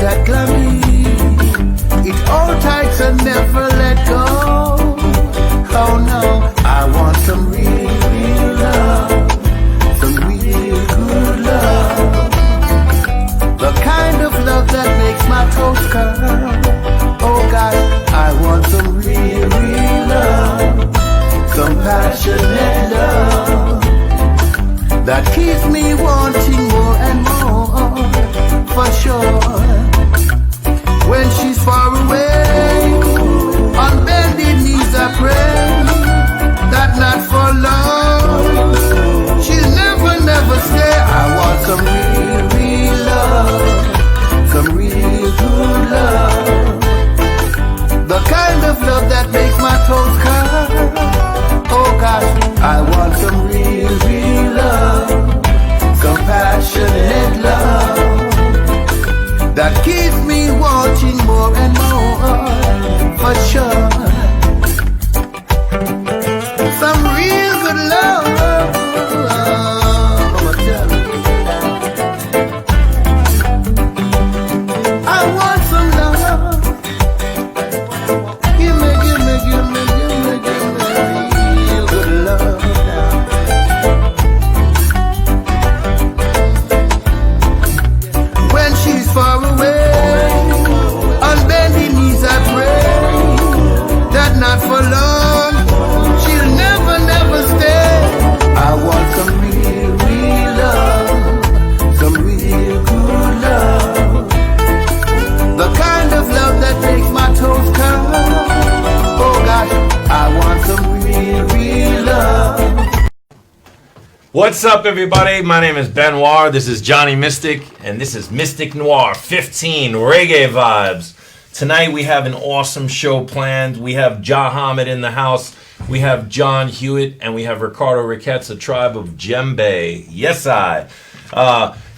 that glammy. It all tight and never let go. Oh no, I want some real, real love. Some real good love. The kind of love that makes my toes curl. Oh God, I want some real, real love. Some passionate love that keeps me wanting more and more, for sure. When she's far away, on bended knees I pray that not for long she'll never, never stay. I want some real, real love, some real good love, the kind of love that makes my toes curl. Oh gosh, I want some real, real love, some passionate love that keeps me wanting more and more, for sure. Some real good love, I'ma tell you. I want some love. Give me, give me, give me, give me, give me real good love now. When she's far away, on bending knees I pray that not for long she'll never, never stay. I want some real, real love, some real good love, the kind of love that makes my toes curl. Oh gosh, I want some real, real love. What's up, everybody? My name is Ben Noir. This is Johnny Mystic, and this is Mystic Noir 15 Reggae Vibes. Tonight we have an awesome show planned. We have Jahamid in the house. We have John Hewitt, and we have Ricardo Ricketts, a tribe of Djembe. Yes, I.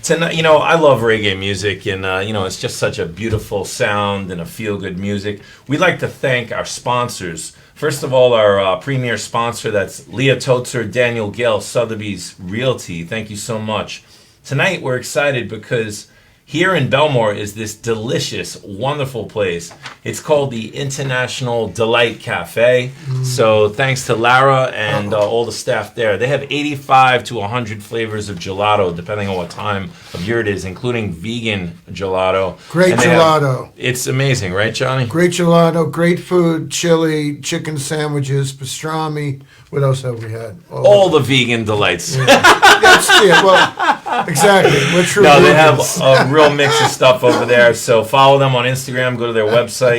Tonight, I love reggae music, and it's just such a beautiful sound and a feel-good music. We'd like to thank our sponsors. First of all, our premier sponsor, that's Leah Totzer, Daniel Gale, Sotheby's Realty. Thank you so much. Tonight, we're excited because here in Belmore is this delicious, wonderful place. It's called the International Delight Cafe. So thanks to Lara and all the staff there. They have 85 to 100 flavors of gelato, depending on what time of year it is, including vegan gelato. Great gelato. It's amazing, right, Johnny? Great gelato, great food, chili, chicken sandwiches, pastrami. What else have we had? All the vegan delights. Yeah. Well, exactly. We're true. No, they have a real mix of stuff over there. So follow them on Instagram. Go to their website.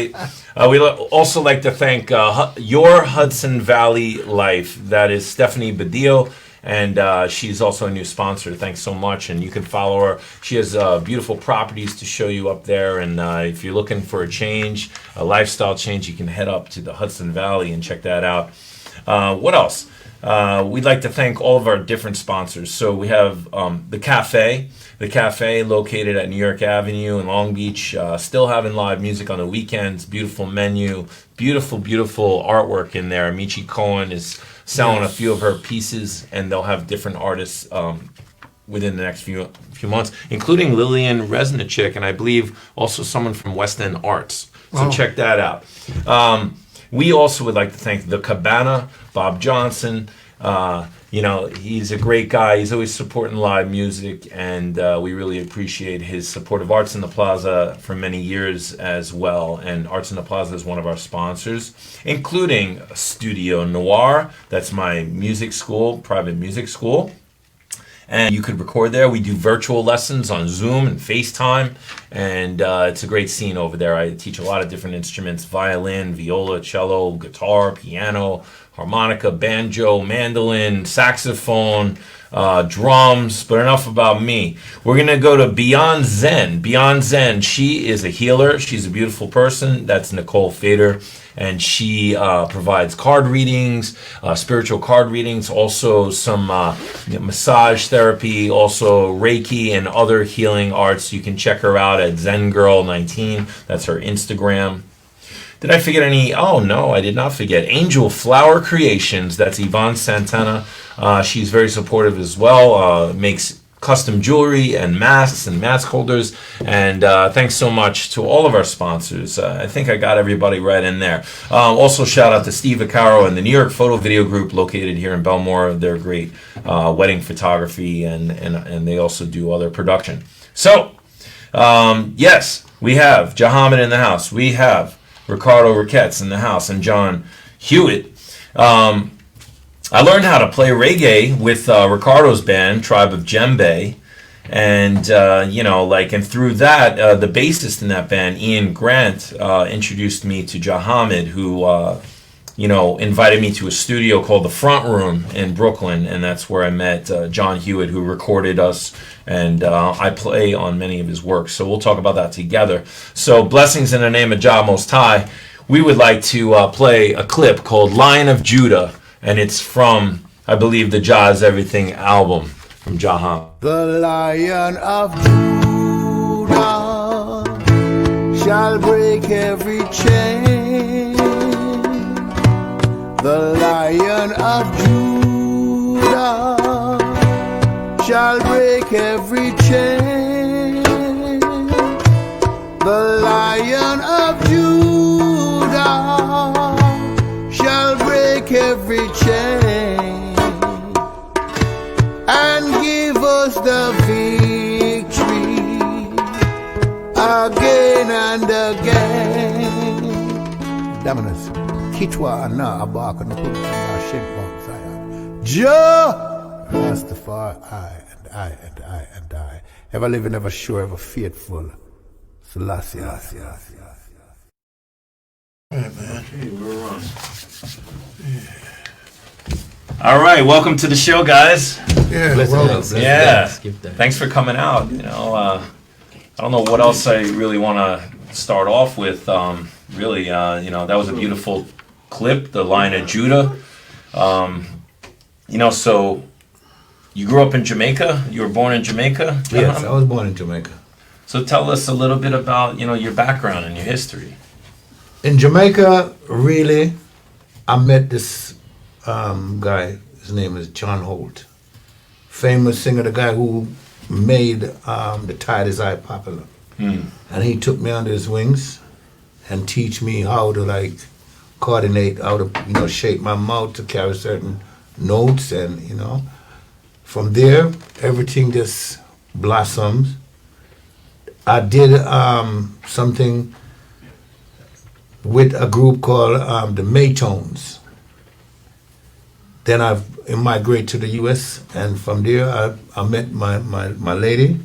We also like to thank Your Hudson Valley Life. That is Stephanie Badillo, and she's also a new sponsor. Thanks so much. And you can follow her. She has beautiful properties to show you up there. And if you're looking for a change, a lifestyle change, you can head up to the Hudson Valley and check that out. What else? We'd like to thank all of our different sponsors. So we have the cafe located at New York Avenue in Long Beach, still having live music on the weekends. Beautiful menu, beautiful artwork in there. Michi Cohen is selling a few of her pieces, and they'll have different artists within the next few months, including Lillian Resnichik, and I believe also someone from West End Arts. So check that out. We also would like to thank the Cabana, Bob Johnson. He's a great guy. He's always supporting live music, and we really appreciate his support of Arts in the Plaza for many years as well. And Arts in the Plaza is one of our sponsors, including Studio Noir. That's my music school, private music school. And you could record there. We do virtual lessons on Zoom and FaceTime, and it's a great scene over there. I teach a lot of different instruments: violin, viola, cello, guitar, piano, harmonica, banjo, mandolin, saxophone, drums. But enough about me. We're going to go to Beyond Zen. Beyond Zen, she is a healer. She's a beautiful person. That's Nicole Fader. And she provides card readings, spiritual card readings, also some massage therapy, also Reiki and other healing arts. You can check her out at ZenGirl19. That's her Instagram. Did I forget any? Oh, no, I did not forget. Angel Flower Creations. That's Yvonne Santana. She's very supportive as well. Makes custom jewelry and masks and mask holders. And thanks so much to all of our sponsors. I think I got everybody right in there. Also, shout out to Steve Vaccaro and the New York Photo Video Group located here in Belmore. They're great wedding photography, and they also do other production. So, yes, we have Jahamed in the house. We have Ricardo Ricketts in the house and John Hewitt. I learned how to play reggae with Ricardo's band, Tribe of Djembe, and and through that, the bassist in that band, Ian Grant, introduced me to Jahamed, who invited me to a studio called the Front Room in Brooklyn, and that's where I met John Hewitt, who recorded us, and I play on many of his works. So we'll talk about that together. So blessings in the name of Jah Most High. We would like to play a clip called Lion of Judah. And it's from, I believe, the Jah Is Everything album from Jahan. The Lion of Judah shall break every chain. The Lion of Judah shall break every chain. The Lion of Judah shall break every chain and give us the victory again and again. Dominus, Kichwa ana abaka no put na shake on Zion. Joe, Rastafari, I. Ever living, ever sure, ever faithful. Selassie. Alright, man. Okay, we're on. All right, welcome to the show, guys. Yeah, Thanks for coming out. I don't know what else I really want to start off with. That was a beautiful clip, the Lion of Judah. So you grew up in Jamaica. You were born in Jamaica. Yes, I was born in Jamaica. So tell us a little bit about your background and your history. In Jamaica, really, I met this guy. His name is John Holt, famous singer, the guy who made The Tide Is High popular. And he took me under his wings and teach me how to coordinate, how to shape my mouth to carry certain notes, and from there everything just blossoms. I did something with a group called the Maytones. Then I migrated to the U.S., and from there I met my lady.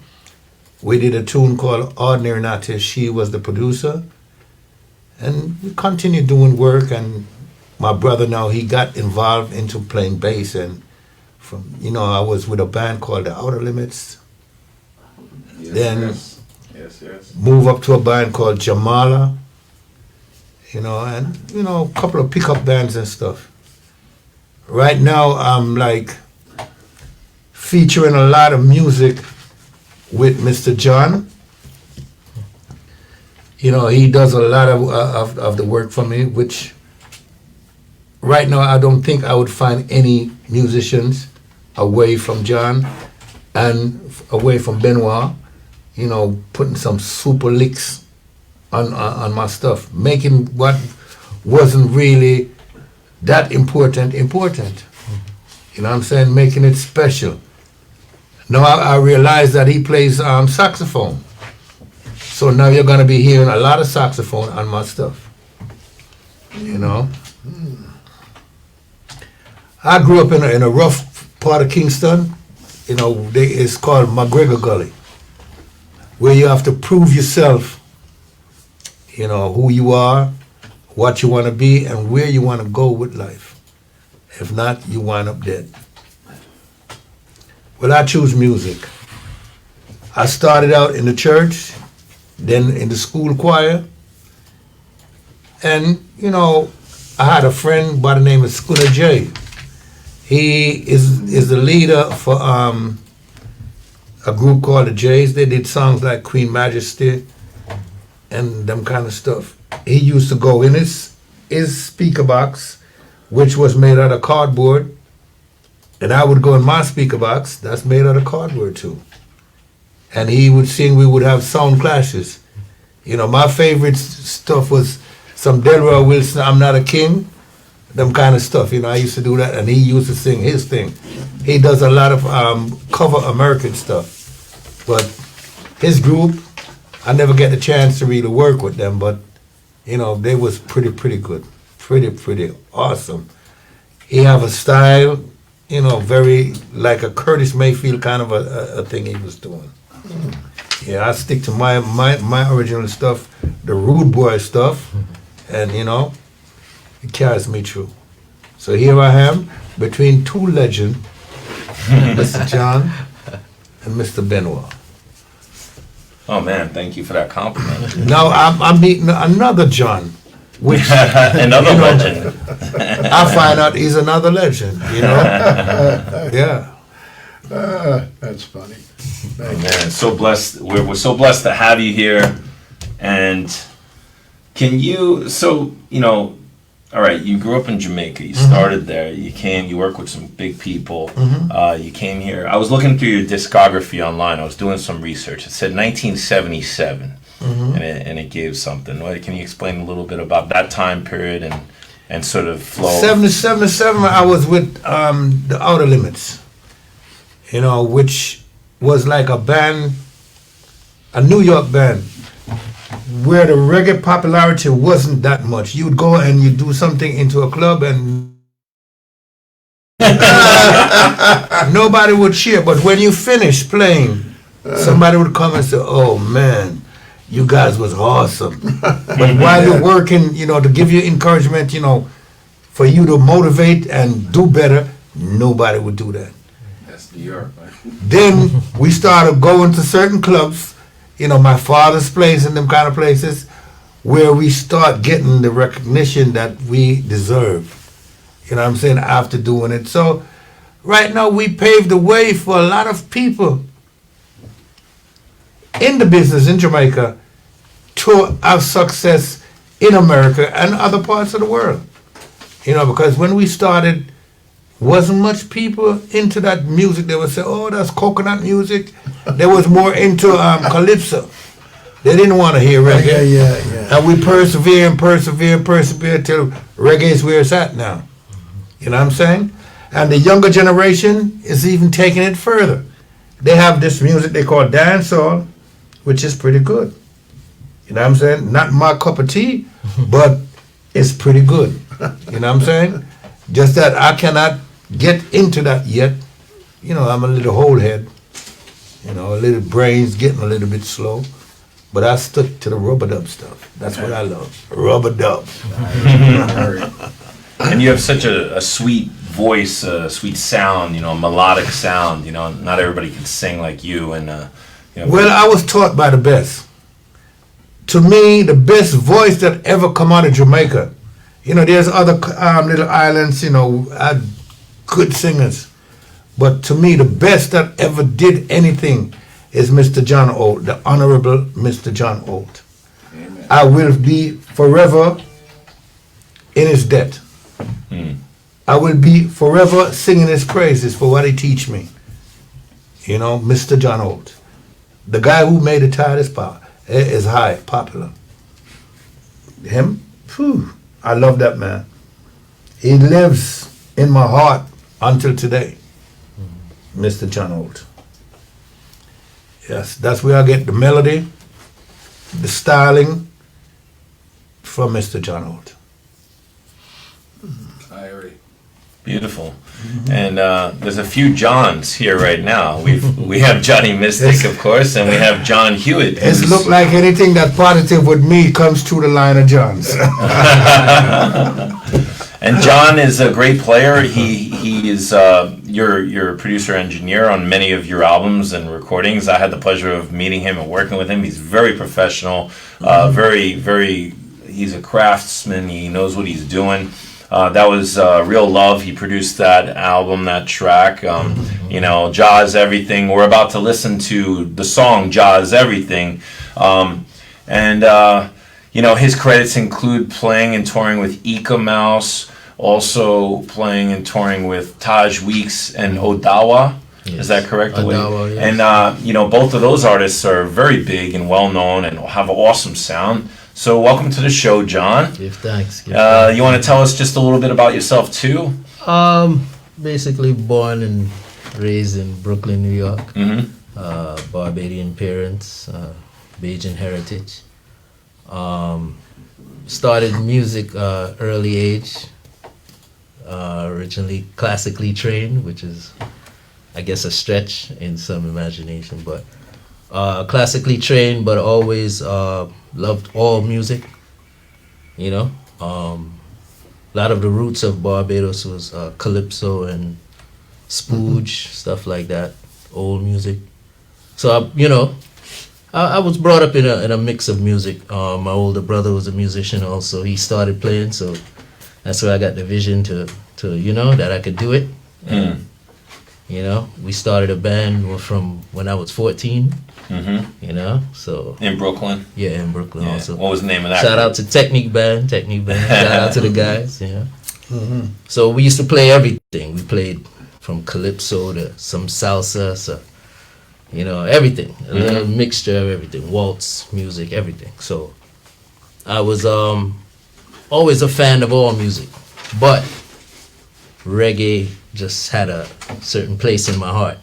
We did a tune called Ordinary Natty. She was the producer. And we continued doing work, and my brother now, he got involved into playing bass, and I was with a band called the Outer Limits. Yes. Move up to a band called Jamala, and a couple of pickup bands and stuff. Right now I'm featuring a lot of music with Mr. John. He does a lot of the work for me, which right now I don't think I would find any musicians away from John and away from Benoit, putting some super licks on my stuff, making what wasn't really that important. You know what I'm saying? Making it special. Now I realize that he plays saxophone. So now you're going to be hearing a lot of saxophone on my stuff. I grew up in a rough part of Kingston. It's called McGregor Gully, where you have to prove yourself, who you are, what you want to be, and where you want to go with life. If not, you wind up dead. Well, I choose music. I started out in the church, then in the school choir, and I had a friend by the name of Schooner J. He is the leader for a group called the Jays. They did songs like Queen Majesty and them kind of stuff. He used to go in his speaker box, which was made out of cardboard, And I would go in my speaker box, that's made out of cardboard too. And he would sing, we would have sound clashes. You know, my favorite stuff was some Delroy Wilson, I'm Not a King, them kind of stuff. You know, I used to do that, and he used to sing his thing. He does a lot of cover American stuff. But his group, I never get the chance to really work with them, but, you know, they was pretty good. Pretty awesome. He have a style, you know, very like a Curtis Mayfield kind of a thing he was doing. Yeah, I stick to my original stuff, the rude boy stuff, and you know, it carries me through. So here I am between two legends, Mr. John and Mr. Benoit. Oh man, thank you for that compliment. Now I'm meeting another John, which Another legend. I find out he's another legend. You know, yeah. That's funny. Oh, man, so blessed. We're so blessed to have you here. And can you? So you know, all right. You grew up in Jamaica. You started there. You came. You work with some big people. You came here. I was looking through your discography online. I was doing some research. It said 1977, and it gave something. What, can you explain a little bit about that time period and sort of flow? 77, I was with the Outer Limits, you know, which was like a band, a New York band, where the reggae popularity wasn't that much. You'd go and you'd do something into a club and nobody would cheer. But when you finished playing, somebody would come and say, oh man, you guys was awesome. But while you're working, you know, to give you encouragement, you know, for you to motivate and do better, nobody would do that. That's New York, right? Then we started going to certain clubs, you know, my father's place and them kind of places, where we start getting the recognition that we deserve. You know what I'm saying? After doing it. So right now we paved the way for a lot of people in the business in Jamaica to have success in America and other parts of the world. You know, because when we started, wasn't much people into that music. They would say, oh, that's coconut music. They was more into calypso. They didn't want to hear reggae. Yeah. And we persevere till reggae is where it's at now. You know what I'm saying? And the younger generation is even taking it further. They have this music they call dancehall, which is pretty good. You know what I'm saying? Not my cup of tea, but it's pretty good. You know what I'm saying? Just that I cannot get into that yet. You know, I'm a little whole head. You know, a little brains getting a little bit slow. But I stuck to the rubber dub stuff. That's what I love. Rubber dub. And you have such a sweet voice, a sweet sound, you know, a melodic sound. You know, not everybody can sing like you. And you know, Well, I was taught by the best. To me, the best voice that ever come out of Jamaica. You know, there's other little islands, you know, had good singers. But to me, the best that ever did anything is Mr. John Holt, the Honorable Mr. John Holt. Amen. I will be forever in his debt. I will be forever singing his praises for what he teach me. You know, Mr. John Holt. The guy who made the tide is high, popular. Him? Phew, I love that man. He lives in my heart until today. Mr. John Holt. Yes, that's where I get the melody, the styling from Mr. John Holt. I agree. beautiful. And there's a few Johns here right now. We have Johnny Mystic, of course, and we have John Hewitt. It's look like anything that positive with me comes through the line of Johns. And John is a great player. He is your producer engineer on many of your albums and recordings. I had the pleasure of meeting him and working with him. He's very professional, very. He's a craftsman. He knows what he's doing. That was Real Love. He produced that album, that track. You know, Jaws Everything. We're about to listen to the song Jaws Everything. And you know, his credits include playing and touring with Eek-A-Mouse, also playing and touring with Taj Weeks and Odawa. Yes. Is that correct? Odawa, yes. And, both of those artists are very big and well known and have an awesome sound. So welcome to the show, John. Give thanks. You want to tell us just a little bit about yourself, too? Basically born and raised in Brooklyn, New York. Mm-hmm. Barbadian parents, Bajan heritage. Started music early age. Originally classically trained, which is, I guess, a stretch in some imagination, but classically trained, but always loved all music. A lot of the roots of Barbados was calypso and spooge, stuff like that, old music. So I was brought up in a mix of music. My older brother was a musician also. He started playing, so that's where I got the vision to that I could do it. And, we started a band from when I was 14. Mm-hmm. So in Brooklyn. Yeah, in Brooklyn also. What was the name of that? Shout out to Technique Band. Shout out to the guys. So we used to play everything. We played from calypso to some salsa, so everything. A little mixture of everything. Waltz, music, everything. So I was always a fan of all music, but reggae just had a certain place in my heart,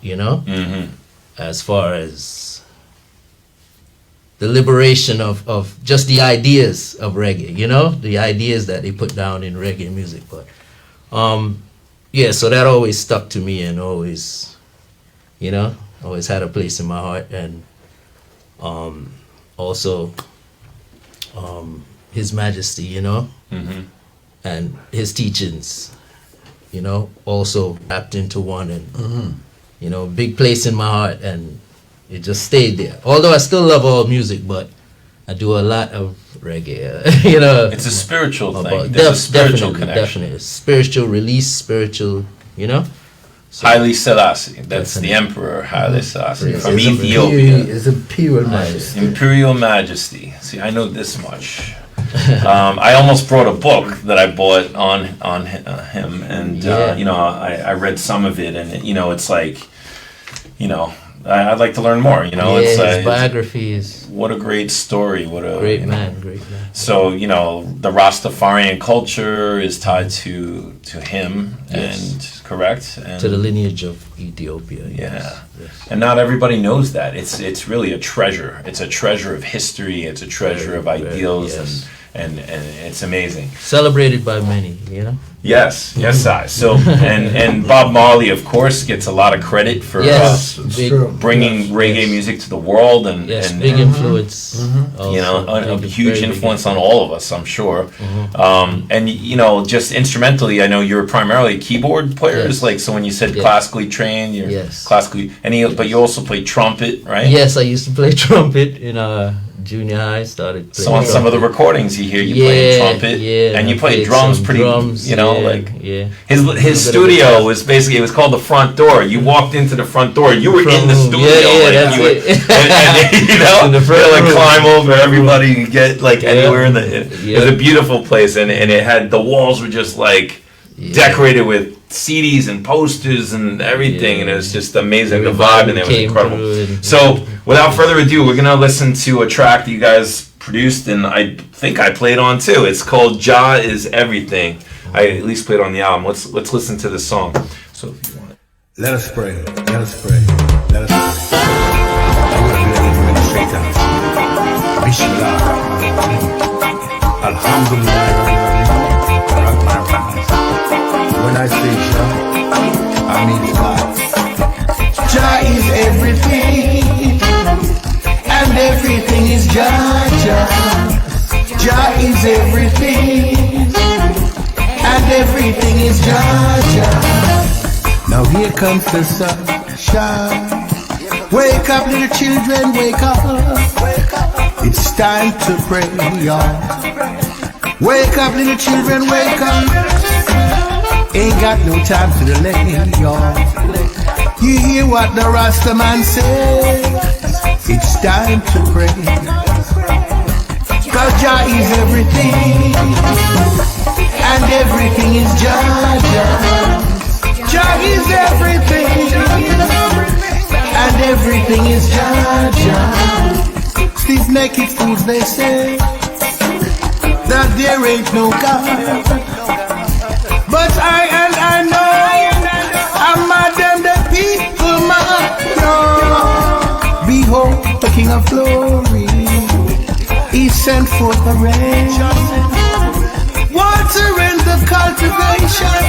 as far as the liberation of just the ideas of reggae, the ideas that they put down in reggae music. But so that always stuck to me and always had a place in my heart. And also His Majesty, and his teachings, also wrapped into one, and big place in my heart, and it just stayed there. Although I still love all music, but I do a lot of reggae. It's a spiritual thing. There's a spiritual connection. Definitely, spiritual release, spiritual. So, Haile Selassie, that's the Emperor Haile Selassie from It's Ethiopia. It's Imperial Majesty. Imperial Majesty. See, I know this much. I almost brought a book that I bought on him, and I read some of it, and it's like, I'd like to learn more. It's his biography is what a great story. What a great man. So the Rastafarian culture is tied to him, and correct, and to the lineage of Ethiopia. Yeah, yes. And not everybody knows that. It's really a treasure. It's a treasure of history. It's a treasure of ideals, yes. and it's amazing. Celebrated by many, Yes, I. So and Bob Marley, of course, gets a lot of credit for bringing reggae music to the world, and big influence. A huge influence on all of us, I'm sure. And just instrumentally, I know you're primarily keyboard players. Yes. Like, so when you said classically trained, you're classically. But you also play trumpet, right? Yes, I used to play trumpet in junior high. Started playing. So on some of the recordings you hear you playing trumpet, and you play drums pretty. His studio was basically, it was called the front door. You walked into the front door, you were in the studio, and climb over everybody, get anywhere in the. It was a beautiful place, and it had, the walls were just decorated with CDs and posters and everything, and it was just amazing. The vibe in there was incredible. So without further ado, we're gonna listen to a track that you guys produced, and I think I played on too. It's called Jah Is Everything. I at least played on the album. Let's listen to this song. So if you want it. Let us pray. Let us pray. Let us pray. Bismillah. Alhamdulillah. When I say Jah, I mean God. Jah is everything, and everything is Jah. Jah is everything, and everything is Jah. Now here comes the sunshine. Wake up, little children, wake up. It's time to pray, y'all. Wake up, little children, wake up. Ain't got no time to delay, y'all. You hear what the Rasta man says? It's time to pray. Cause Jah is everything, and everything is Jah. Jah is everything, and everything is Jah. These naked fools, they say that there ain't no God, but I know I'm mad than the people mad. Behold, the King of Glory, He sent forth the rain, water in the cultivation.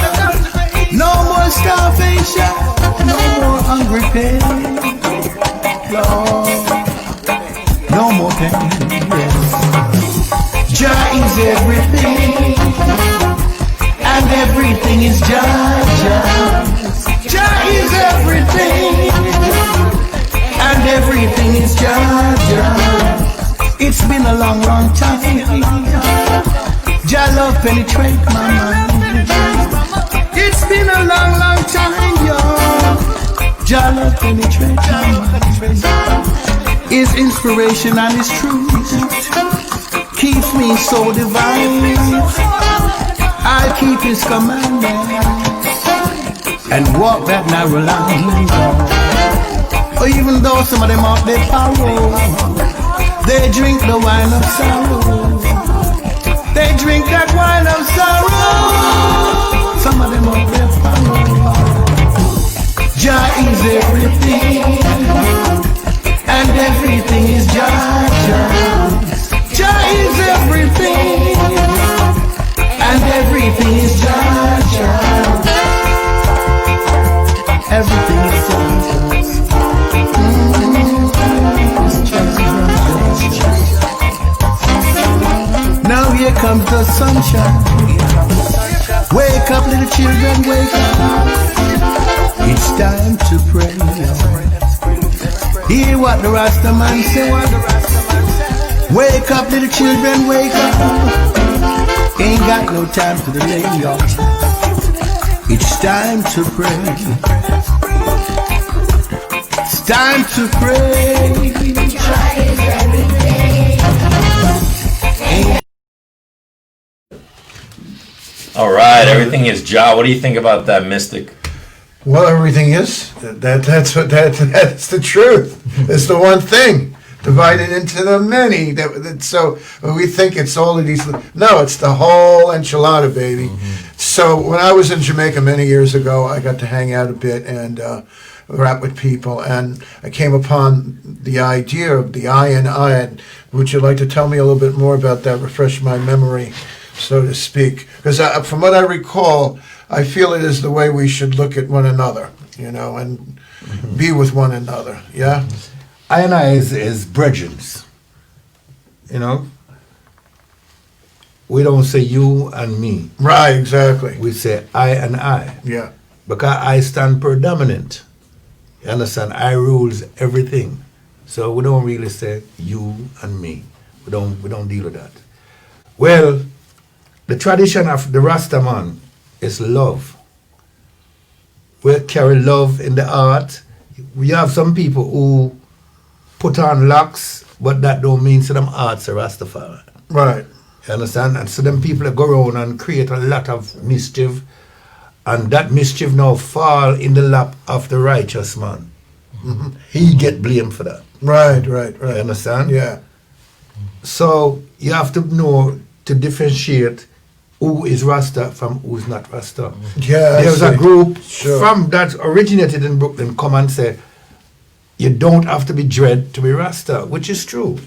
No more starvation, no more hungry pain, no more pain. Jah is everything, and everything is Jah. Jah is everything, and everything is Jah. It's been a long, long time. Jah love penetrate my mind. It's been a long, long time, y'all. Jah love penetrate my mind. His inspiration and His truth keeps me so divine. I keep His commandments and walk that narrow line. Or even though some of them have their power, they drink the wine of sorrow. They drink that wine of sorrow. Some of them have their power. Jah is everything, and everything is Jah. Jah is everything, and everything is Jah. Everything is Jah. Now here comes the sunshine. Wake up, little children, wake up. It's time to pray. Hear what the Rasta man say. Wake up, little children, wake up. Ain't got no time to delay, y'all. It's time to pray. It's time to pray. All right, everything is Jah. What do you think about that, Mystic? Well, everything is. That's the truth. It's the one thing divided into the many. So we think it's all of these. No, it's the whole enchilada, baby. So when I was in Jamaica many years ago, I got to hang out a bit and rap with people, and I came upon the idea of the I and I. Would you like to tell me a little bit more about that? Refresh my memory, so to speak, because from what I recall, I feel it is the way we should look at one another, and be with one another. Yeah, I and I is brethren. We don't say you and me. right, exactly. We say I and I, Yeah, because I stand predominant. You understand? I rules everything. So we don't really say you and me. We don't deal with that. Well, the tradition of the Rastaman is love. We carry love in the heart. We have some people who put on locks, but that don't mean to them hearts are Rastafari. right. You understand? And so them people that go around and create a lot of mischief, and that mischief now fall in the lap of the righteous man. He get blamed for that. Right. You understand? Yeah, So you have to know to differentiate who is Rasta from who's not Rasta. yeah. There's a group Sure. from that originated in Brooklyn come and say, you don't have to be dread to be Rasta, which is true.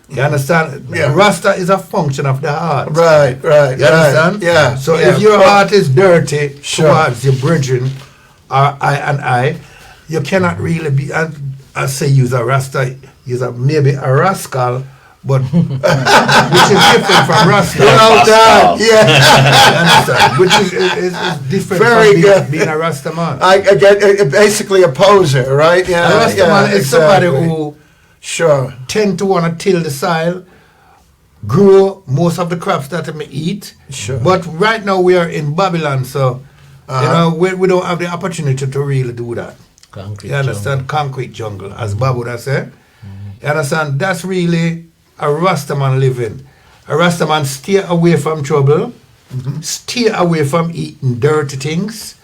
You understand? Yeah. Rasta is a function of the heart. Right. You understand? Yeah. So yeah. if your heart is dirty Sure. towards your brethren, or I and I, you cannot really be, I say you're a Rasta, you're maybe a rascal, but which is different from Rasta. Well done. Yeah. You understand? Which is different Very from good. being a Rasta man. I get basically a poser, right? Yeah. A Rasta yeah, man is somebody exactly. who Sure. tend to want to till the soil, grow most of the crops that we eat. Sure. But right now we are in Babylon, so we don't have the opportunity to really do that. Concrete You understand? Concrete jungle, as Babu would say. You understand? That's really a Rastaman living. A Rastaman stay away from trouble, Stay away from eating dirty things.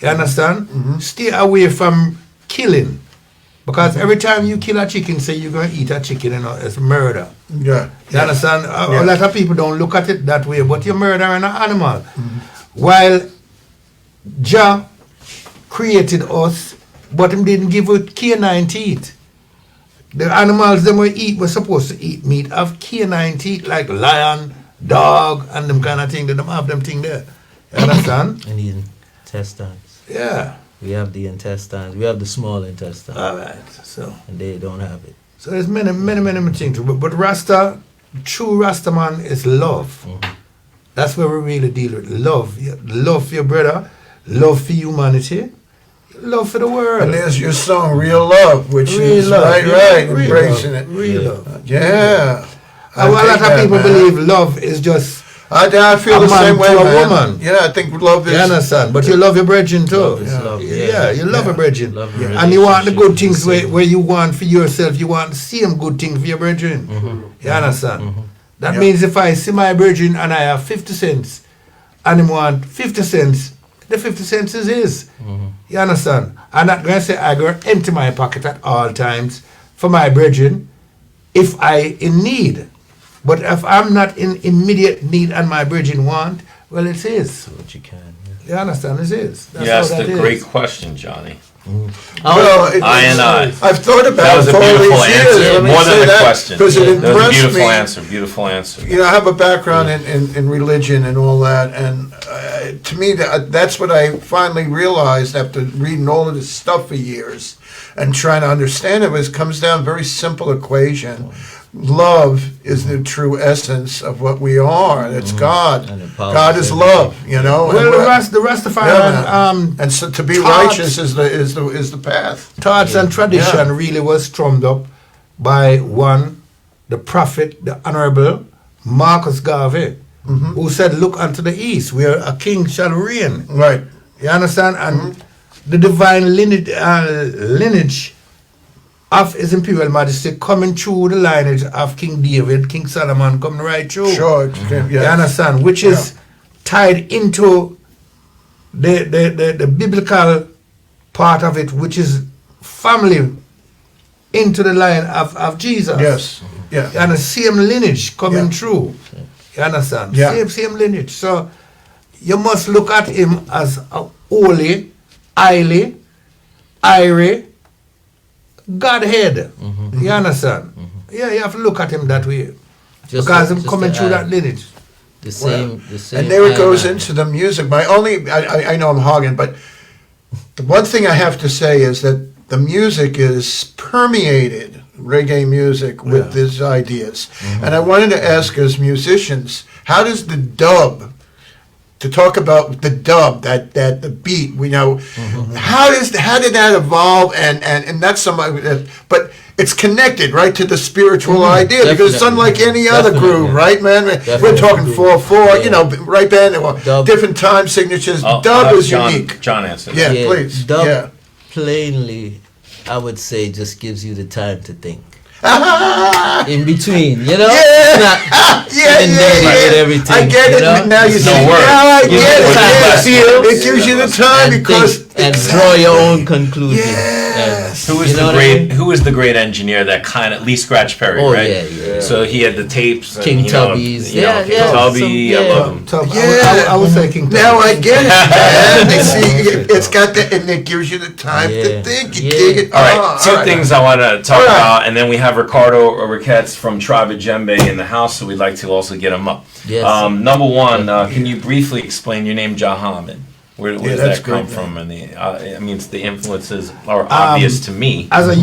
You understand? Stay away from killing. Because every time you kill a chicken, say you're going to eat a chicken, it's murder. Yeah. You understand? A lot of people don't look at it that way, but you're murdering an animal. While Jah created us, but him didn't give us canine teeth. The animals them we eat were supposed to eat meat of canine teeth, like lion, dog, and them kind of thing. They don't have them thing there. You understand? And the intestines. Yeah. We have the intestines. We have the small intestine. All right. So And they don't have it. there's many things. But Rasta, true Rasta man is love. That's where we really deal with love. Love for your brother, love for humanity, love for the world. And there's your song, Real Love, which Real is love, right, real embracing love, it. Real love. Yeah. A lot dig of that, people man. believe love is just I feel a the man same way, to a man. woman. Yeah, I think love you is. understand, but you love your brethren too. Love is love, Yeah, you love your brethren. Love your And you want the good relationship is things the same. where you want for yourself. You want the same good thing for your brethren. You understand? That Yeah. means if I see my brethren and I have 50 cents and him want 50 cents, the 50 cents is his. You understand? I'm not going to say I go empty my pocket at all times for my brethren if I in need. But if I'm not in immediate need and my brethren want, well, it's his. Do what you can. You understand? It's his. That's You how asked that a is. great question, Johnny. Well, I've thought about That was it a for all beautiful these years. answer. Let me More say than a that, question. because it That was a impressed beautiful me. answer. Beautiful answer. You know, I have a background in religion and all that, and to me, that's what I finally realized after reading all of this stuff for years and trying to understand it. Was comes down very simple equation. Love is the true essence of what we are. It's God. And it powers God is everything. love. You know. Well, and the Rastafarian and so to be thoughts- righteous is the path. thoughts and tradition Yeah. really was strummed up by one, the prophet, the Honorable Marcus Garvey, who said, "Look unto the east, where a king shall reign." Right. You understand? And the divine lineage of His Imperial Majesty coming through the lineage of King David, King Solomon, coming right through. Sure. You Yeah. understand? Which is tied into the biblical part of it, which is family into the line of Jesus. Yes. Yeah. And the same lineage coming Yeah. through. You understand? Yeah. Same lineage. So you must look at him as a holy, highly, irie, Godhead. You understand? Yeah, you have to look at him that way. Because him coming through that lineage. The same. And there it goes island. into the music. I know I'm hogging, but the one thing I have to say is that the music is permeated, reggae music, with these ideas. And I wanted to ask, as musicians, how does the dub, to talk about the dub, that the beat, we know, how did that evolve? And that's somebody, but it's connected right to the spiritual idea, because it's Definitely. unlike any other Definitely, groove, yeah. right, man? We're Definitely. talking 4/4, Yeah. you know, right band, Dub. different time signatures. Oh, Dub is John, unique. John answered. Yeah, Yeah, please. dub Yeah. plainly, I would say, just gives you the time to think. yeah, In between, you know? Yeah. It's not yeah, inundated with everything. I get it. you know? Now you There's see. no word. Now I Gives you get the it. time Yeah. to feel. It gives you the time and because think and draw your own conclusions. Yes. Who is You know the what I great? mean? Who is the great engineer that kind of Lee Scratch Perry, Oh, right? yeah. So he had the tapes. And, King you know, Tubby's. You know, Yeah, King yeah, Tubby. some- I yeah. love him. Tub, Yeah. I would say King Tub. now I get it, man. You see, it's got that, and it gives you the time Yeah. to think. You Yeah. dig it. All right, Oh, two all right. things I want to talk All right. about, and then we have Ricardo Ricketts from Tribe of Djembe in the house, so we'd like to also get him up. Yes. Number one, can you briefly explain your name, Jahamid? Where does that's that come great, from? And I mean, the influences are obvious to me. As a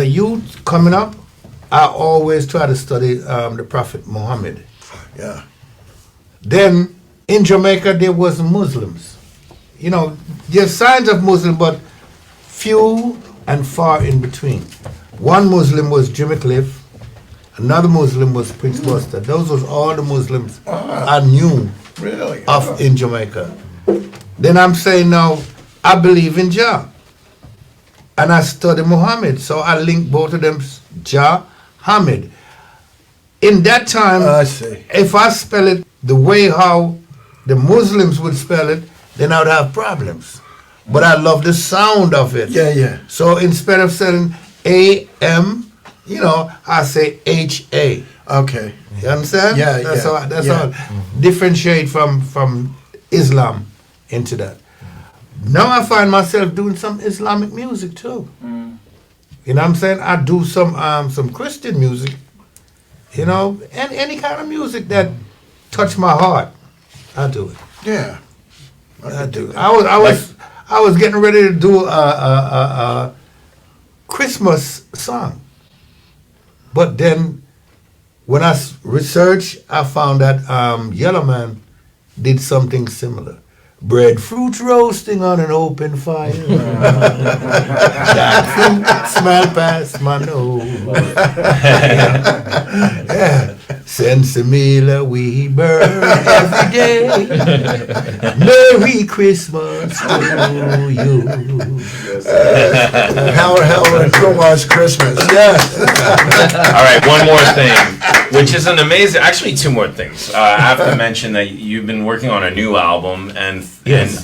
youth coming up, I always try to study the Prophet Muhammad. Yeah. Then in Jamaica there was Muslims. You know, there's signs of Muslim, but few and far in between. One Muslim was Jimmy Cliff, another Muslim was Prince Buster. Those was all the Muslims I knew Really? of in Jamaica. Then I'm saying now, I believe in Jah. And I study Muhammad. So I link both of them, Jah, Hamid. in that time, I see. if I spell it the way how the Muslims would spell it, then I would have problems. But I love the sound of it. Yeah, yeah. So instead of saying A-M, I say H-A. Okay. You understand? Yeah, that's yeah, How, that's yeah. how I differentiate from Islam into that. Now I find myself doing some Islamic music too. You know what I'm saying? I do some Christian music. And any kind of music that touch my heart, I do it. Yeah. I do. I was getting ready to do a Christmas song, but then when I researched, I found that Yellow Man did something similar. Breadfruit roasting on an open fire. Jackfruit smell past my nose. Yeah. Sensimilla we burn every day. Merry Christmas to you. Howard Kumar's Christmas. Yes. All right, one more thing, which is an amazing. Actually, two more things. I have to mention that you've been working on a new album, and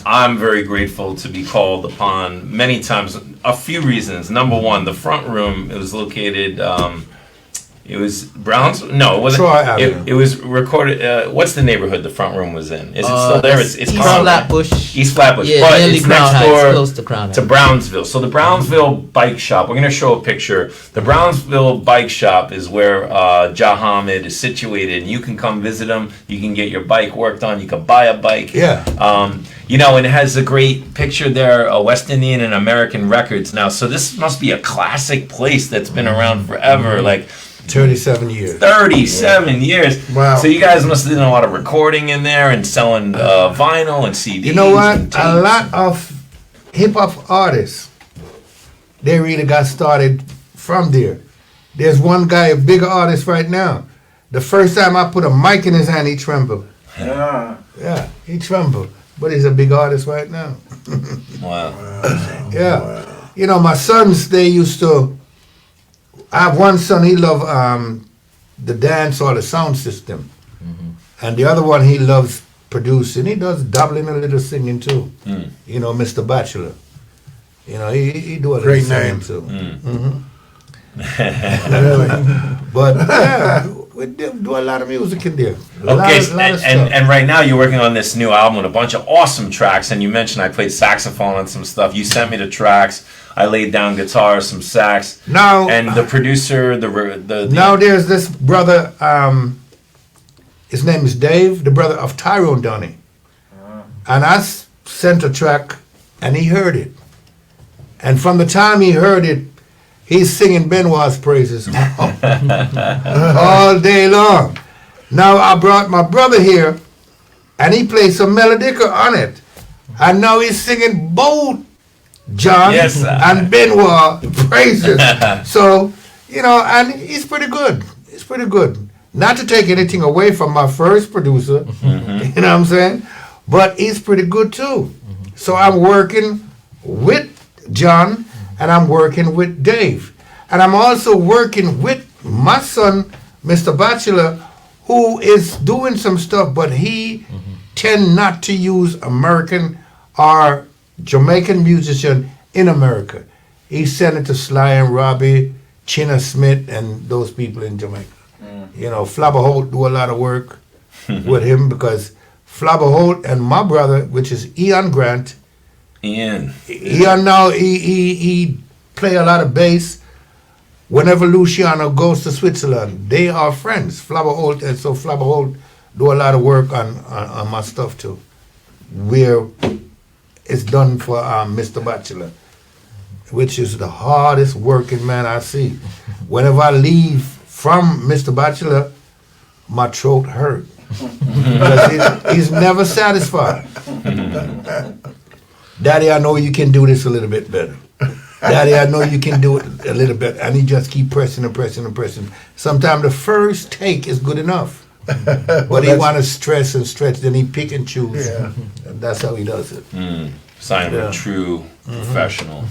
I'm very grateful to be called upon many times. A few reasons. Number one, the front room. It was located. It was Browns. No, it wasn't. Troy Avenue. It was recorded. What's the neighborhood the front room was in? Is it still there? It's East gone. Flatbush. East Flatbush, Yeah, but nearly it's Crown next Heights, door close to Crown to Heights. Brownsville. So the Brownsville Bike Shop, we're going to show a picture. The Brownsville Bike Shop is where Jahamid is situated, and you can come visit him. You can get your bike worked on. You can buy a bike. Yeah. And it has a great picture there, West Indian and American records now. So this must be a classic place that's been around forever, like 37 years. 37 years. Wow. So you guys must have done a lot of recording in there and selling vinyl and CDs. You know what? and A tapes. lot of hip-hop artists, they really got started from there. There's one guy, a bigger artist right now. The first time I put a mic in his hand, he trembled. Yeah. Yeah, he trembled. But he's a big artist right now. Wow. Yeah. My sons, they used to... I have one son, he loved the dance or the sound system. And the other one, he loves producing. He does dabbling a little singing too. Mr. Bachelor. He do a little Great singing name. too. Really. But yeah, we do a lot of music in there. Okay, lot of stuff. and right now you're working on this new album with a bunch of awesome tracks, and you mentioned I played saxophone on some stuff. You sent me the tracks. I laid down guitar, some sax. Now, And the producer, the now there's this brother, his name is Dave, the brother of Tyrone Dunny. And I sent a track, and he heard it. And from the time he heard it, he's singing Benoit's praises all day long. Now I brought my brother here, and he played some melodica on it. And now he's singing both John Yes. and Benoit praises. So, and he's pretty good. He's pretty good. Not to take anything away from my first producer, you know what I'm saying? But he's pretty good too. So I'm working with John and I'm working with Dave. And I'm also working with my son, Mr. Bachelor, who is doing some stuff, but he tend not to use American or Jamaican musician in America. He sent it to Sly and Robbie, China Smith, and those people in Jamaica. Flabber Holt do a lot of work with him because Flabber Holt and my brother, which is Ian Grant, Ian. Ian now he play a lot of bass. Whenever Luciano goes to Switzerland, they are friends. Flabber Holt, and so Flabber Holt do a lot of work on my stuff too. Where it's done for Mr. Bachelor, which is the hardest working man I see. Whenever I leave from Mr. Bachelor, my throat hurt. Because he's never satisfied. Daddy, I know you can do this a little bit better. Daddy, I know you can do it a little bit. And he just keep pressing and pressing and pressing. Sometimes the first take is good enough. But he want to stress and stretch, then he pick and choose. And that's how he does it. Sign of a true professional.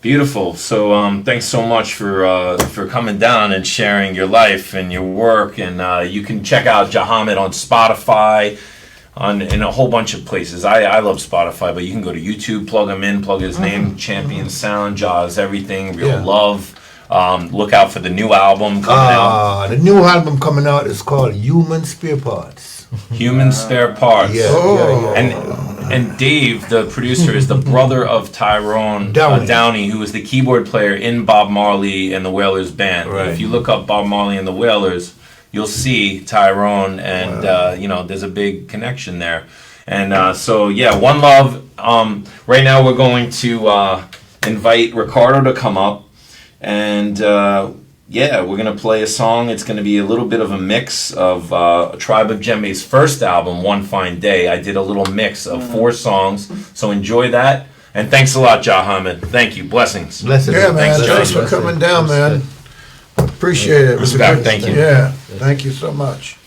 Beautiful. So thanks so much for coming down and sharing your life and your work. And you can check out Jahamed on Spotify, in a whole bunch of places. I love Spotify, but you can go to YouTube, plug him in, plug his name, Champion Sound, Jaws, everything, Real Love. Look out for the new album coming out. The new album coming out is called Human Spare Parts. Human Spare Parts. Yeah. And Dave, the producer, is the brother of Tyrone Downey, who was the keyboard player in Bob Marley and the Wailers band. Right. If you look up Bob Marley and the Wailers, you'll see Tyrone, and there's a big connection there. And so One Love. Right now we're going to invite Ricardo to come up, and we're gonna play a song. It's gonna be a little bit of a mix of Tribe of Djembe's first album, One Fine Day. I did a little mix of 4 songs, so enjoy that. And thanks a lot, Jahamed. Thank you. Blessings. Blessings. Yeah, man. Thanks, Thanks for coming down, man. Appreciate it. It was a Respect. good- Thank you. Yeah. Thank you so much.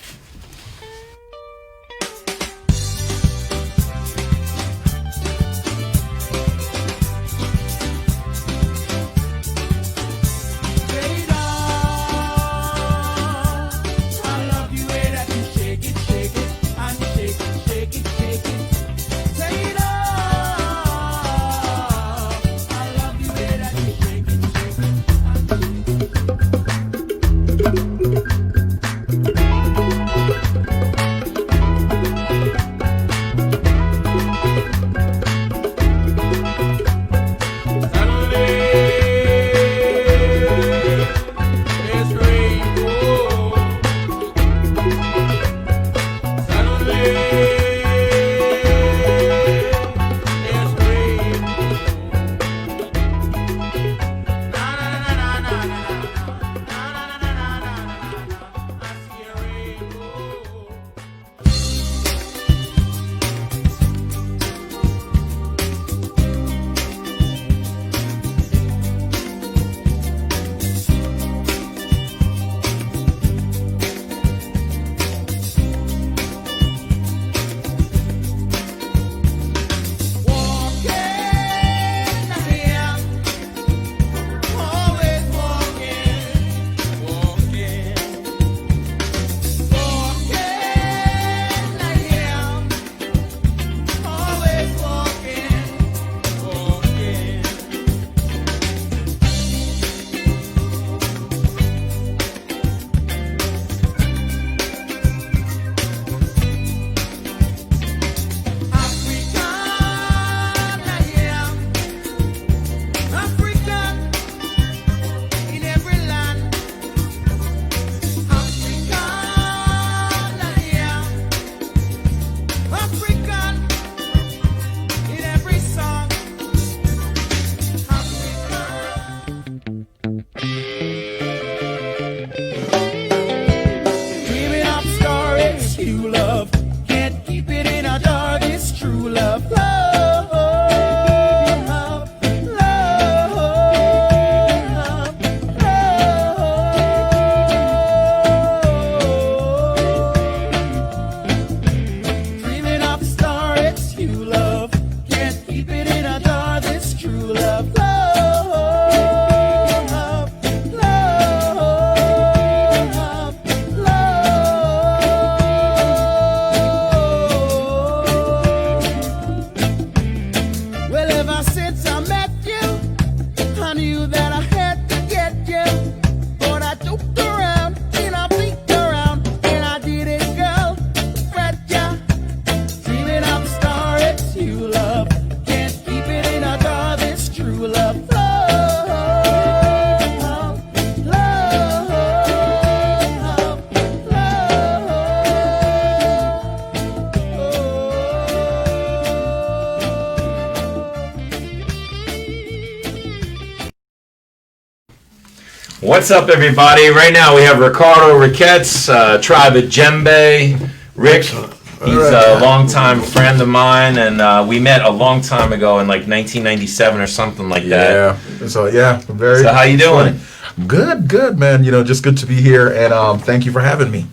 What's up, everybody? Right now we have Ricardo Ricketts, Tribe of Djembe. Rick, he's a longtime friend of mine, and we met a long time ago in like 1997 or something like that. Yeah. So very. So how you doing? Good, man. Just good to be here, and thank you for having me.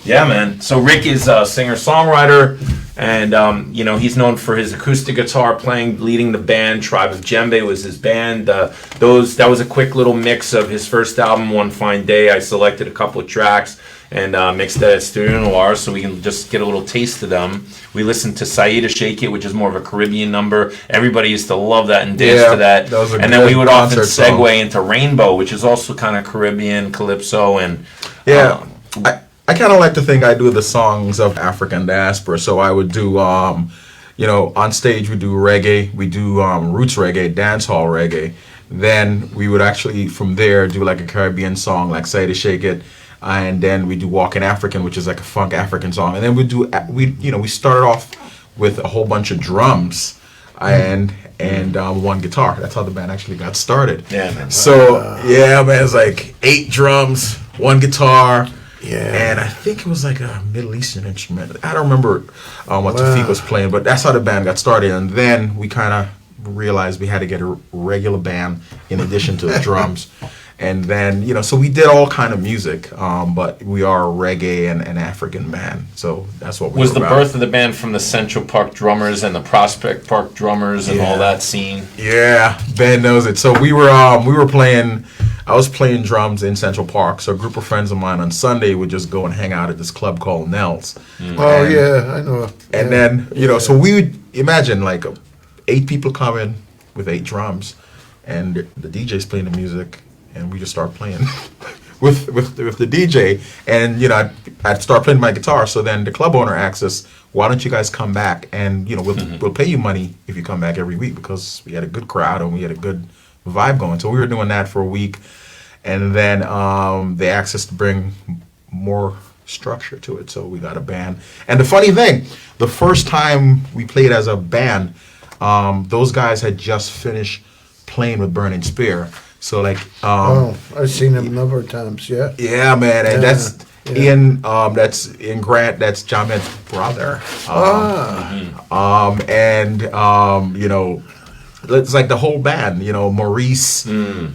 Yeah, man. So Rick is a singer-songwriter, And you know, he's known for his acoustic guitar playing, leading the band. Tribe of Djembe was his band. That was a quick little mix of his first album, One Fine Day. I selected a couple of tracks and mixed that at Studio Noir so we can just get a little taste of them. We listened to Siyeda Shake It, which is more of a Caribbean number. Everybody used to love that and dance to that. Was a and then we would often concert segue song. into Rainbow, which is also kind of Caribbean, calypso, and Yeah, I kind of like to think I do the songs of African diaspora. So I would do, you know, on stage we do reggae, we do roots reggae, dancehall reggae. Then we would actually from there do like a Caribbean song like Say to Shake It, and then we do Walking African, which is like a funk African song. And then we started off with a whole bunch of drums and one guitar. That's how the band actually got started. Yeah, man. So yeah, man, it's like 8 drums, 1 guitar. Yeah. And I think it was like a Middle Eastern instrument. I don't remember what Tafik was playing, but that's how the band got started. And then we kind of realized we had to get a regular band in addition to the drums. And then, you know, so we did all kind of music, but we are a reggae and African band. So that's what we was were the about. birth of the band from the Central Park drummers and the Prospect Park drummers and all that scene. Yeah, Ben knows it. So we were playing. I was playing drums in Central Park. So a group of friends of mine on Sunday would just go and hang out at this club called Nels. Oh, yeah, I know. And then, you know, so we would imagine like 8 people coming with 8 drums, and the DJ's playing the music, and we just start playing with the DJ. And, you know, I'd start playing my guitar. So then the club owner asks us, why don't you guys come back? And, you know, we'll pay you money if you come back every week, because we had a good crowd and we had a good vibe going. So we were doing that for a week. And then they asked us to bring more structure to it. So we got a band. And the funny thing, the first time we played as a band, those guys had just finished playing with Burning Spear. So like, I've seen him a number of times, yeah. yeah, man, and Yeah, that's yeah. that's Ian Grant, that's Djembe's brother. You know, it's like the whole band, you know, Maurice and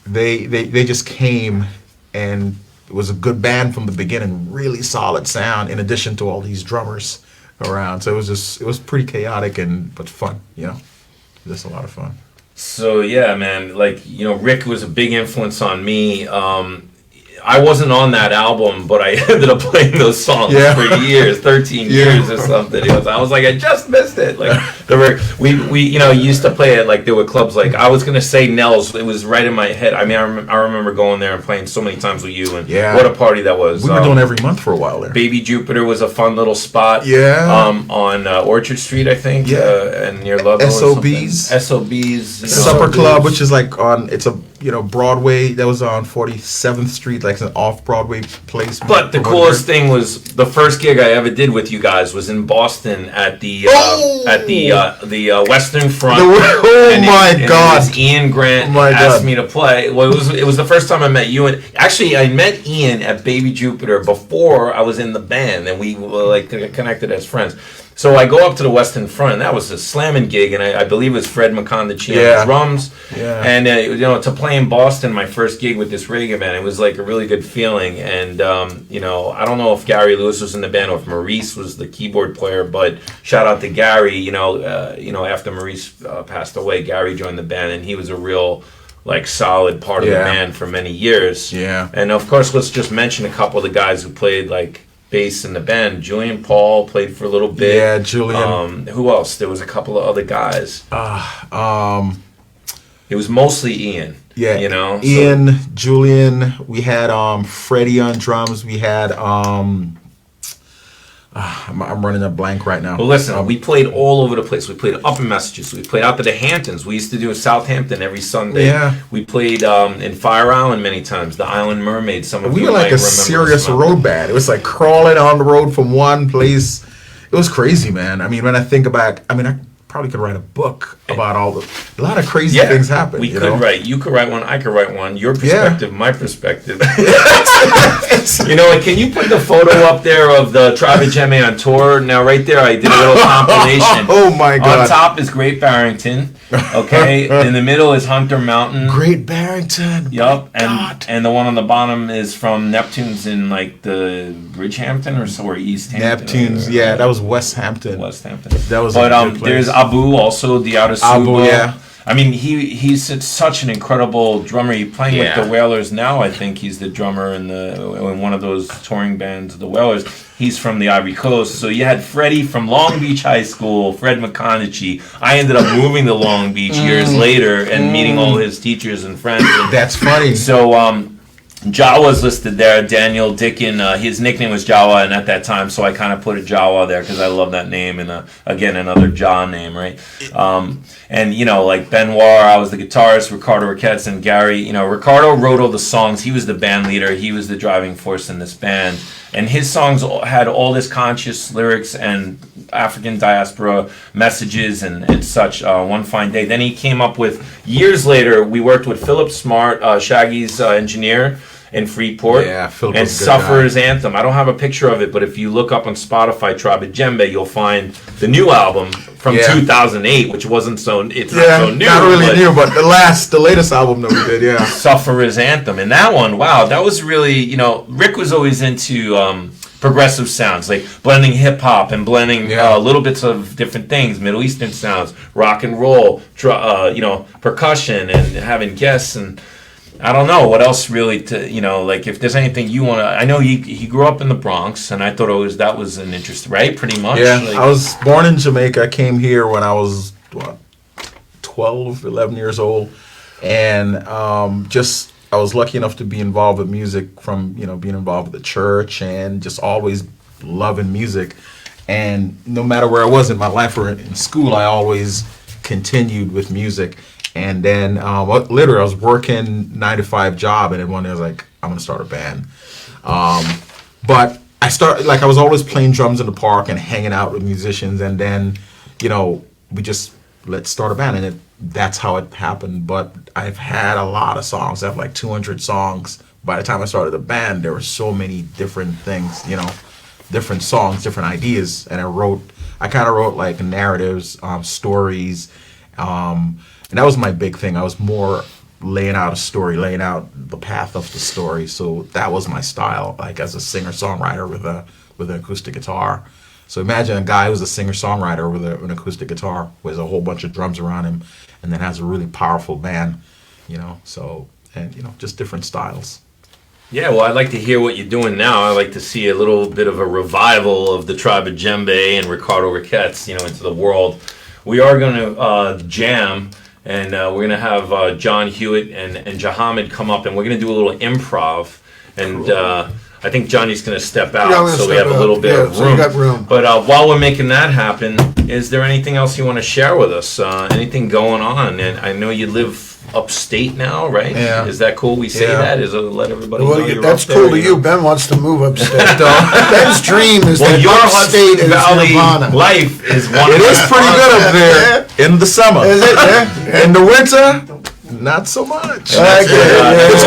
they just came, and it was a good band from the beginning, really solid sound in addition to all these drummers around. So it was pretty chaotic but fun, you know. Just a lot of fun. So yeah, man, like, you know, Rick was a big influence on me. I wasn't on that album, but I ended up playing those songs for years, 13 years or something. I was like, I just missed it. Like, we you know, used to play it, like, there were clubs, like, I was going to say Nels. It was right in my head. I mean, I remember going there and playing so many times with you, and what a party that was. We were doing every month for a while there. Baby Jupiter was a fun little spot. On Orchard Street, I think. And near Ludlow. SOBs. SOBs. Supper Club, which is like it's a, you know, Broadway, that was on 47th Street, like an off-Broadway place. But the coolest thing was the first gig I ever did with you guys was in Boston at the Western Front. My God! It was Ian Grant asked me to play. Well, it was the first time I met you, and actually I met Ian at Baby Jupiter before I was in the band, and we were like connected as friends. So I go up to the Western Front, and that was a slamming gig, and I believe it was Fred McConaughey on drums. Yeah. And, you know, to play in Boston, my first gig with this reggae band, it was like a really good feeling. And, you know, I don't know if Gary Lewis was in the band or if Maurice was the keyboard player, but shout out to Gary. You know, after Maurice passed away, Gary joined the band, and he was a real, like, solid part of the band for many years. Yeah. And, of course, let's just mention a couple of the guys who played, like, bass in the band. Julian Paul played for a little bit. Yeah, Julian. Who else? There was a couple of other guys. It was mostly Ian. Yeah, you know, Ian, Julian. We had Freddie on drums. We had I'm running a blank right now. Well, listen, we played all over the place. We played up in Massachusetts. We played out to the Hamptons. We used to do Southampton every Sunday. Yeah. We played in Fire Island many times. The Island Mermaid. Some of we you were like might a remember serious some. road band. It was like crawling on the road from one place. It was crazy, man. I mean, when I think back, I mean, I probably could write a book about a lot of crazy things happen. We could write. You could write one. I could write one. Your perspective, my perspective. You know, like, can you put the photo up there of the Tribe of Djembe on tour? Now, right there, I did a little compilation. Oh my God. On top is Great Barrington. Okay. In the middle is Hunter Mountain. Great Barrington. Yup. God. And the one on the bottom is from Neptune's in like the Bridgehampton or somewhere East Hampton. Neptune's, yeah, that was West Hampton. West Hampton. That was But a good place. there's Abu also, the Outer Abu, yeah. I mean, he's such an incredible drummer. He's playing with the Wailers now. I think he's the drummer in one of those touring bands, the Wailers. He's from the Ivory Coast. So you had Freddie from Long Beach High School, Fred McConaughey. I ended up moving to Long Beach years later and meeting all his teachers and friends. And That's funny. so Jawa's listed there. Daniel Dickin, his nickname was Jawa, and at that time, so I kind of put a Jawa there because I love that name, and again another Ja name, right? And you know, like Benoit, I was the guitarist. Ricardo Ricketts and Gary. You know, Ricardo wrote all the songs. He was the band leader. He was the driving force in this band, and his songs had all this conscious lyrics and African diaspora messages and such. One fine day, then he came up with. Years later, we worked with Philip Smart, Shaggy's engineer in Freeport, Yeah, Philip and was a good guy. Sufferah's Anthem. I don't have a picture of it, but if you look up on Spotify, Tribe of Djembe, you'll find the new album from Yeah. 2008, which wasn't so. It's Yeah, not so new. not really but new, but the latest album that we did, yeah. Sufferah's Anthem, and that one, wow, that was really, you know, Rick was always into progressive sounds, like blending hip hop and blending little bits of different things, Middle Eastern sounds, rock and roll, you know, percussion, and having guests, and I don't know what else really to, you know, like if there's anything you want to. I know he grew up in the Bronx, and I thought that was an interest, right? Pretty much. Yeah, Like, I was born in Jamaica. I came here when I was, 12, 11 years old. And I was lucky enough to be involved with music from, being involved with the church and just always loving music. And no matter where I was in my life or in school, I always continued with music. And then literally I was working 9-to-5 job, and then one day I was like, I'm going to start a band. But I was always playing drums in the park and hanging out with musicians, and then, we just let's start a band, and that's how it happened. But I've had a lot of songs. I have like 200 songs. By the time I started the band, there were so many different things, different songs, different ideas, and I kind of wrote like narratives, stories, and that was my big thing. I was more laying out a story, laying out the path of the story. So that was my style, like as a singer-songwriter with an acoustic guitar. So imagine a guy who's a singer-songwriter with an acoustic guitar, with a whole bunch of drums around him, and then has a really powerful band, just different styles. Yeah, well, I'd like to hear what you're doing now. I'd like to see a little bit of a revival of the Tribe of Djembe and Ricardo Ricketts, into the world. We are going to jam, and we're going to have John Hewitt and Jahamid come up, and we're going to do a little improv. And cool. I think Johnny's going to step out, so we have a little bit of room. So you got room. But while we're making that happen, is there anything else you want to share with us? Anything going on? And I know you live upstate now, right? Yeah. Is that cool? We say that? Is it let everybody know you're that's up cool there, to you. Ben wants to move upstate. Ben's dream is that your upstate Hudson is Valley Nirvana. life is one. It is pretty good up there in the summer. Is it? Yeah. In the winter, not so much. That's It's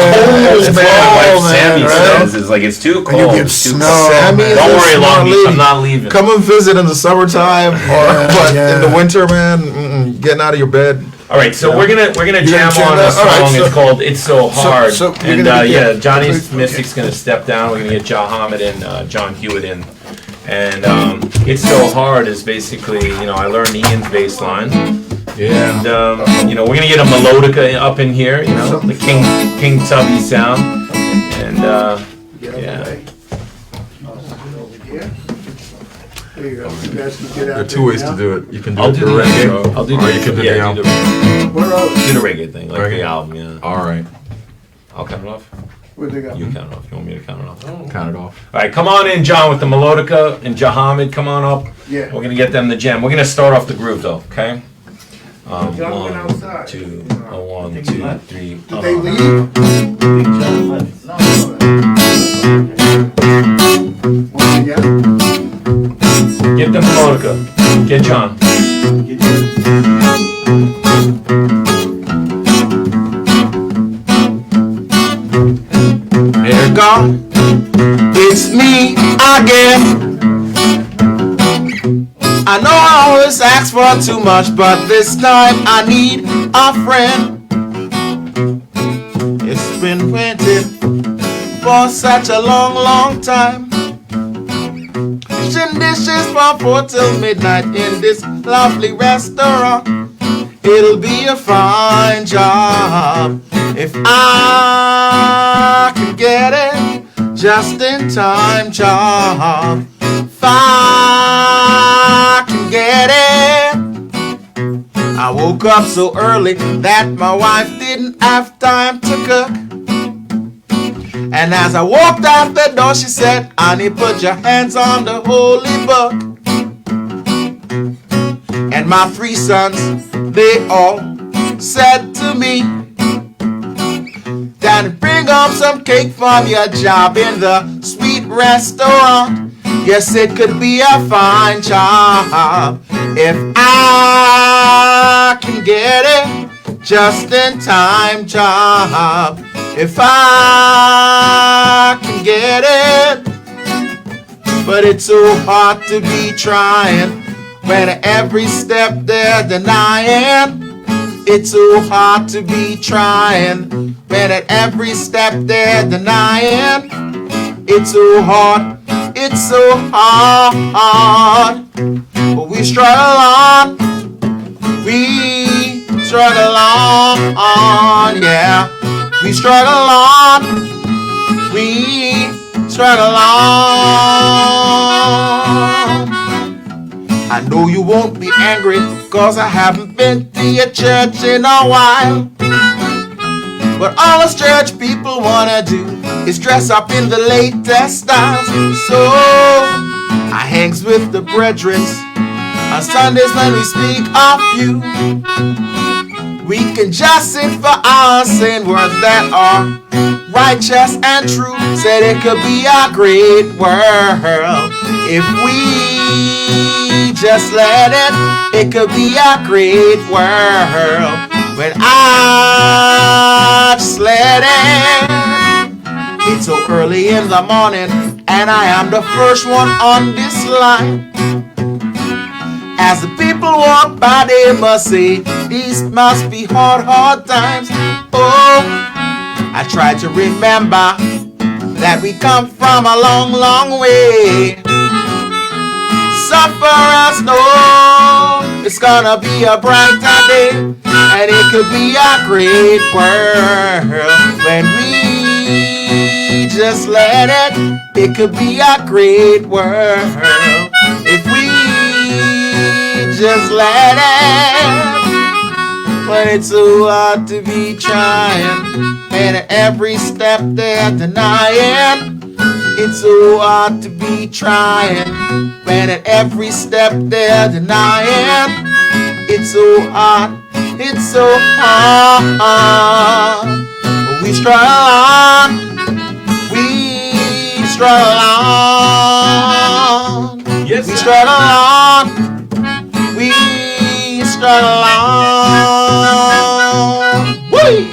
what my wife Sammy right? says. Is like it's too cold. You get It's too snow. cold. Sammy is Don't a worry, smart Long Beach. lady. I'm not leaving. Come and visit in the summertime, but in the winter, man, getting out of your bed. All right, so we're gonna jam jam on that? a song. All right, so- It's called "It's So Hard," so you're and gonna be- Johnny okay. Mystic's gonna step down. We're gonna get Jahamid and John Hewitt in, and "It's So Hard" is basically I learned Ian's bass line, and we're gonna get a melodica up in here, the King Tubby sound, and yeah. There you go. You guys can get out There are two ways to do it. You can do I'll it do the the reggae, I'll do or you can do the yeah, album. We're out. do the reggae thing, like the Reggae. album. Yeah, All right, I'll count it off. Where'd they go? You count it off. You want me to count it off? count it off. All right, come on in, John, with the melodica, and Jahamid, come on up. Yeah. We're gonna get them the jam. We're gonna start off the groove, though. Okay. John went 1, outside. 2, 1, 2, 3. Did they leave? Once again? Get the melodica. Get John. There you go. It's me again. I know I always ask for too much, but this time I need a friend. It's been waiting for such a long, long time. Washing dishes from 4 till midnight in this lovely restaurant. It'll be a fine job if I can get it. Just in time job. If I can get it. I woke up so early that my wife didn't have time to cook. And as I walked out the door, she said, "Honey, put your hands on the holy book." And my 3 sons, they all said to me, "Daddy, bring up some cake from your job in the sweet restaurant. Yes, it could be a fine job if I can get it. Just in time job if I can get it. But it's so hard to be trying when every step they're denying. It's so hard to be trying when at every step they're denying. It's so hard, it's so hard. But we struggle on, we struggle on, yeah. We struggle on, we struggle on. I know you won't be angry, 'cause I haven't been to your church in a while. But all us church people wanna do is dress up in the latest styles. So I hangs with the brethren on Sundays when we speak of you. We can just sit for hours saying words that are righteous and true. Said it could be a great world if we just let it. It could be a great world when I just let it. It's so early in the morning and I am the first one on this line. As the people walk by, they must say, these must be hard, hard times. Oh, I try to remember that we come from a long, long way. Sufferah know it's gonna be a brighter day, and it could be a great world when we just let it. It could be a great world if we just let it. But it's so hard to be trying, and at every step they're denying. It's so hard to be trying, when at every step they're denying. It's so hard, it's so hard. But we struggle on, we struggle on. Yes, we struggle on, we struggle on. Woo!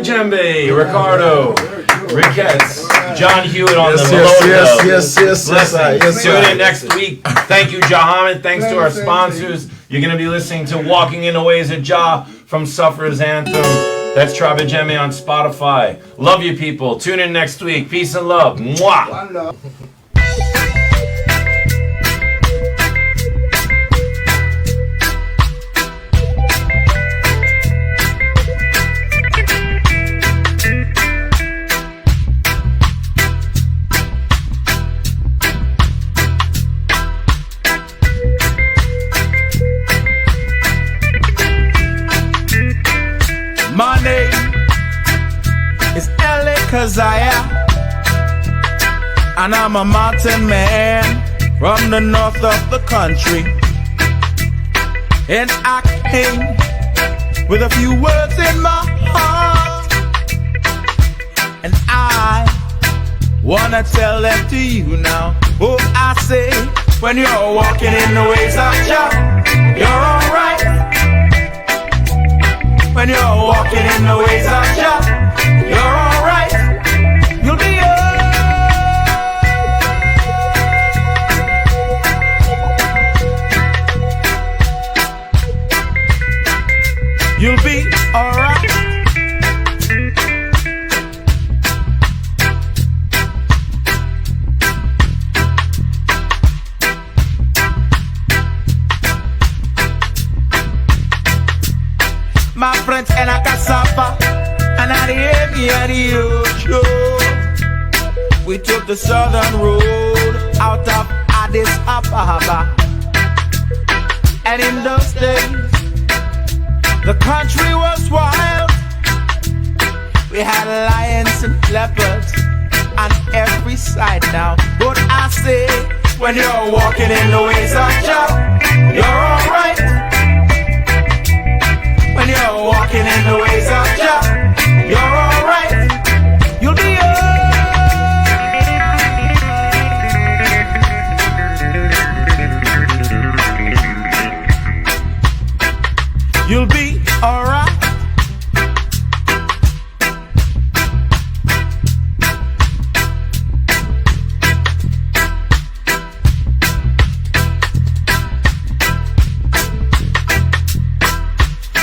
Djembe, Ricardo, Ricketts, John Hewitt on the Yes, melodic. yes, Listen, tune in next week. Thank you, Jahaman. Thanks to our sponsors. You're going to be listening to Walking in the Ways of Jah from Sufferah's Anthem. That's Tribe Djembe on Spotify. Love you, people. Tune in next week. Peace and love. Mwah. One love. My name is L.A. Kazaya, and I'm a mountain man from the north of the country. And I came with a few words in my heart, and I wanna tell them to you now. Oh, I say, when you're walking in the ways of Jah, you're alright. When you're walking in the ways of Jah, you're alright. You'll be alright. You'll be alright. My friends and I got suffer, and I the show. We took the southern road out of Addis Ababa, and in those days the country was wild. We had lions and leopards on every side now. But I say, when you're walking in the ways of Jah, you're alright. When you're walking in the ways of Jah, you're alright. You'll be alright. You'll be alright.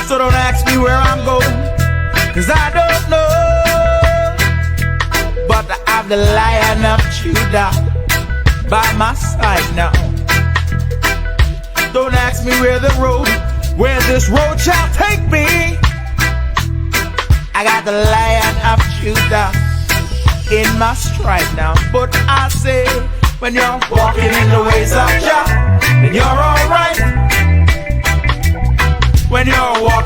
So don't ask me where I'm going, 'cause I don't know. But I have the Lion of Judah by my side now. Don't ask me where this road shall take me. I got the Lion of Judah in my stride now. But I say, when you're walking in the ways of Jah, then you're alright. When you're walking